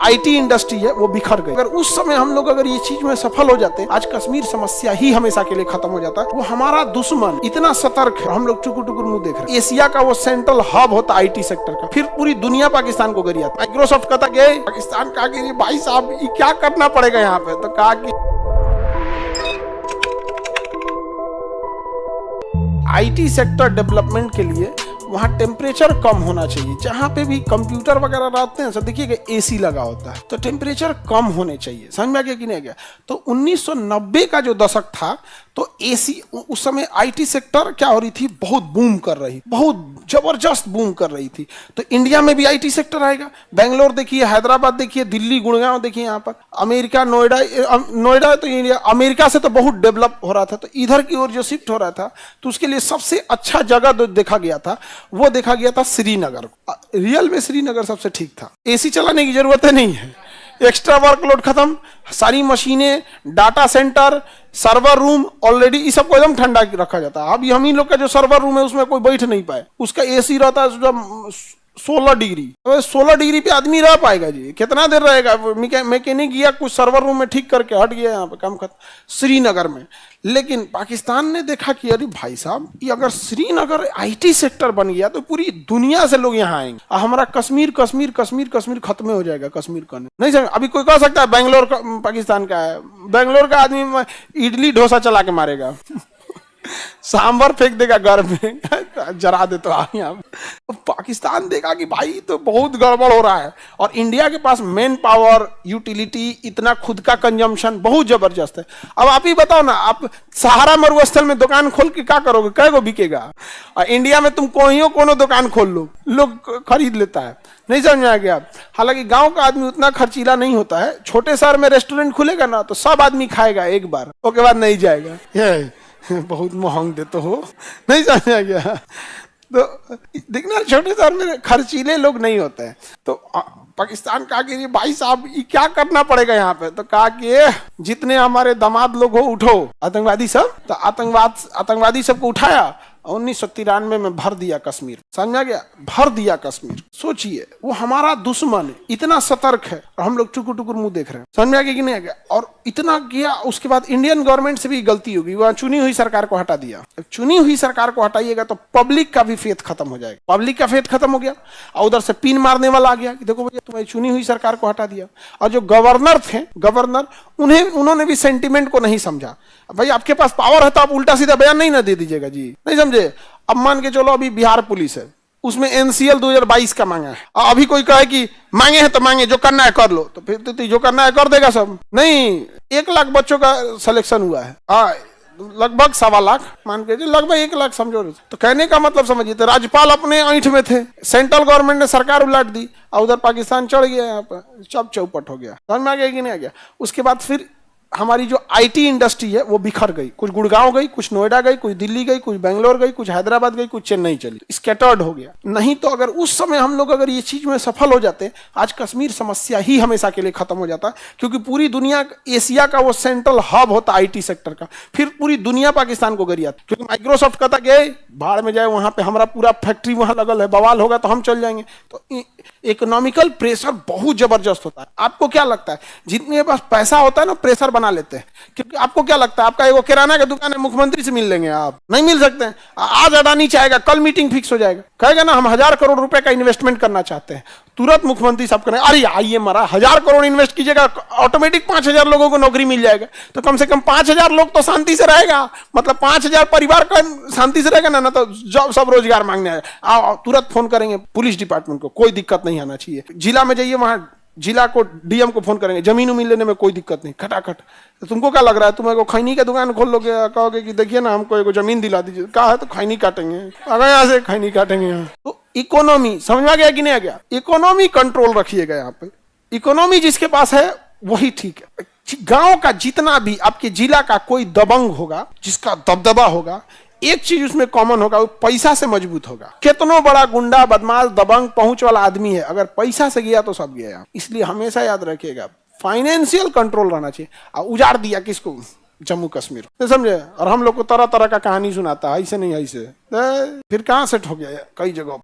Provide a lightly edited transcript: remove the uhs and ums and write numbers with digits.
IT industry है वो बिखर गई। अगर उस समय हम लोग अगर ये चीज में सफल हो जाते, आज कश्मीर समस्या ही हमेशा के लिए खत्म हो जाता। वो हमारा दुश्मन इतना सतर्क है, हम लोग टुकुर टुकुर मुंह देख रहे हैं। एशिया का वो सेंट्रल हब होता आईटी सेक्टर का, फिर पूरी दुनिया पाकिस्तान को गिरी आता। माइक्रोसॉफ्ट कहता गए पाकिस्तान का गिरी, भाई साहब ये क्या करना पड़ेगा यहाँ पे, तो कहा कि आईटी सेक्टर डेवलपमेंट के लिए वहाँ टेम्परेचर कम होना चाहिए। जहाँ पे भी कंप्यूटर वगैरह रहते हैं, सब देखिएगा एसी लगा होता है, तो टेम्परेचर कम होने चाहिए। समझ में आ गया कि नहीं गया? तो 1990 का जो दशक था, तो एसी उस समय आईटी सेक्टर क्या हो रही थी, बहुत बूम कर रही, बहुत जबरदस्त बूम कर रही थी। तो इंडिया में भी आईटी सेक्टर आएगा। बेंगलोर देखिए, हैदराबाद देखिए, दिल्ली, गुड़गांव देखिए, यहाँ पर अमेरिका, नोएडा तो इंडिया अमेरिका से तो बहुत डेवलप हो रहा था, तो इधर की ओर जो शिफ्ट हो रहा था, तो उसके लिए सबसे अच्छा जगह जो देखा गया था, वो देखा गया था श्रीनगर। रियल में श्रीनगर सबसे ठीक था। एसी चलाने की जरूरत नहीं है, एक्स्ट्रा वर्कलोड खत्म, सारी मशीनें, data centre, server room already इस सबको एकदम ठंडा रखा जाता है। अब हम ही लोग का जो सर्वर रूम है उसमें कोई बैठ नहीं पाए, उसका एसी रहता है 16 डिग्री। तो 16 डिग्री पे आदमी रह पाएगा जी? कितना देर रहेगा? मैकेनिक गया, कुछ सर्वर रूम में ठीक करके हट गया, यहाँ पे काम खत्म। श्रीनगर में, लेकिन पाकिस्तान ने देखा कि अरे भाई साहब, ये अगर श्रीनगर आईटी सेक्टर बन गया तो पूरी दुनिया से लोग यहाँ आएंगे, हमारा कश्मीर कश्मीर कश्मीर कश्मीर खत्म हो जाएगा। कश्मीर का नहीं समझ। अभी कोई कह सकता है बेंगलोर पाकिस्तान का है, बेंगलोर का आदमी इडली डोसा चला के मारेगा सांबर फेंक देगा घर में जरा दे तो पाकिस्तान देखा कि भाई तो बहुत गड़बड़ हो रहा है। और इंडिया के पास मैन पावर, यूटिलिटी, इतना खुद का कंजम्पशन बहुत जबरदस्त है। अब आप ही बताओ ना, आप सहारा मरुस्थल में दुकान खोल के क्या करोगे? कै गो बिकेगा? और इंडिया में तुम कोनो दुकान खोल लो, लोग खरीद लेता है। नहीं समझ में आ गया? हालांकि गांव का आदमी उतना खर्चीला नहीं होता है। छोटे शहर में रेस्टोरेंट खुलेगा ना, तो सब आदमी खाएगा एक बार, उसके बाद नहीं जाएगा। बहुत महंग देते हो, नहीं समझ आ गया? तो देखना, छोटे शहर में खर्चीले लोग नहीं होते हैं। तो पाकिस्तान कहा कि भाई साहब ये क्या करना पड़ेगा यहाँ पे, तो कहा कि जितने हमारे दामाद लोग हो उठो, आतंकवादी सब। तो आतंकवादी सबको उठाया, 1993 में भर दिया कश्मीर। समझ में आ गया? भर दिया कश्मीर। सोचिए, वो हमारा दुश्मन इतना सतर्क है और हम लोग टुकुर टुकुर मुंह देख रहे हैं। समझ में आ गया कि नहीं आ गया? और इतना किया, उसके बाद इंडियन गवर्नमेंट से भी गलती होगी, वहां चुनी हुई सरकार को हटा दिया। चुनी हुई सरकार को हटाइएगा तो पब्लिक का भी फेथ खत्म हो जाएगा। पब्लिक का फेथ खत्म हो गया, और उधर से पिन मारने वाला आ गया कि देखो भैया तुम्हारी चुनी हुई सरकार को हटा दिया। और जो गवर्नर थे, उन्होंने भी सेंटिमेंट को नहीं समझा। भाई आपके पास पावर है तो आप उल्टा सीधा बयान नहीं ना दे दीजिएगा जी, नहीं समझे? अब मान के चलो, अभी बिहार पुलिस है, उसमें एनसीएल 2022 का मांगा है। अभी कोई कहे कि मांगे हैं तो मांगे, जो करना है कर लो, तो फिर तो जो करना है कर देगा सब। नहीं, 1 लाख बच्चों का सिलेक्शन हुआ है, लगभग 1.25 लाख, मान के लगभग 1 लाख समझो। तो कहने का मतलब समझिए, तो राज्यपाल अपने ऐंठ में थे, सेंट्रल गवर्नमेंट ने सरकार उलट दी, और उधर पाकिस्तान चढ़ गया, यहाँ पर चप चौपट हो गया। समझ में आ गया कि नहीं आ गया? उसके बाद फिर हमारी जो आईटी इंडस्ट्री है वो बिखर गई। कुछ गुड़गांव गई, कुछ नोएडा गई, कुछ दिल्ली गई, कुछ बेंगलोर गई, कुछ हैदराबाद गई, कुछ चेन्नई चली, स्कैटर्ड हो गया। नहीं तो अगर उस समय हम लोग अगर ये चीज में सफल हो जाते, आज कश्मीर समस्या ही हमेशा के लिए खत्म हो जाता। क्योंकि पूरी दुनिया, एशिया का वो सेंट्रल हब होता आईटी सेक्टर का, फिर पूरी दुनिया पाकिस्तान को गिरी आती। क्योंकि माइक्रोसॉफ्ट कहता गए भाड़ में जाए, वहां पे हमारा पूरा फैक्ट्री वहां लगल है, बवाल होगा तो हम चल जाएंगे। तो इकोनॉमिकल प्रेशर बहुत जबरदस्त होता है। आपको क्या लगता है, जितने पास पैसा होता है ना, प्रेशर बना लेते हैं। क्योंकि आपको क्या लगता है, आपका एगो किराना का दुकान है, मुख्यमंत्री से मिल लेंगे? आप नहीं मिल सकते हैं। आज अडानी चाहेगा, कल मीटिंग फिक्स हो जाएगा, कहेगा ना हम 1000 करोड़ रुपए का इन्वेस्टमेंट करना चाहते हैं, तुरंत मुख्यमंत्री साहब करेंगे, अरे आइए मारा 1000 करोड़ इन्वेस्ट कीजिएगा, ऑटोमेटिक 5000 लोगों को नौकरी मिल जाएगा। तो कम से कम 5000 लोग तो शांति से रहेगा, मतलब 5000 परिवार का शांति से रहेगा ना, तो जॉब सब रोजगार मांगने आएगा। तुरंत फोन करेंगे पुलिस डिपार्टमेंट को, कोई दिक्कत नहीं आना चाहिए। जिला में जाइए, वहां जिला को डीएम को फोन करेंगे, जमीन उमीन लेने में कोई दिक्कत नहीं, खटाखट। तो तुमको क्या लग रहा है, तुम एगो खैनी का दुकान खोल लोगे, कहोगे कि देखिए ना हमको एगो जमीन दिला दीजिए, कहा है तो खैनी काटेंगे, अगर यहाँ से खैनी काटेंगे यहाँ। तो इकोनॉमी समझ में आ गया कि नहीं आ गया? इकोनॉमी कंट्रोल रखिएगा यहाँ पे। इकोनॉमी जिसके पास है वही ठीक है। गांव का जितना भी आपके जिला का कोई दबंग होगा, जिसका दबदबा होगा, एक चीज उसमें कॉमन होगा, वो पैसा से मजबूत होगा। कितना बड़ा गुंडा, बदमाश, दबंग, पहुंच वाला आदमी है, अगर पैसा से गया तो सब गया। इसलिए हमेशा याद रखिएगा, फाइनेंशियल कंट्रोल रहना चाहिए। उजाड़ दिया किसको? जम्मू कश्मीर, तो समझे? और हम लोग को तरह तरह का कहानी सुनाता है, ऐसे नहीं ऐसे, फिर कहाँ सेट हो गया कई जगह।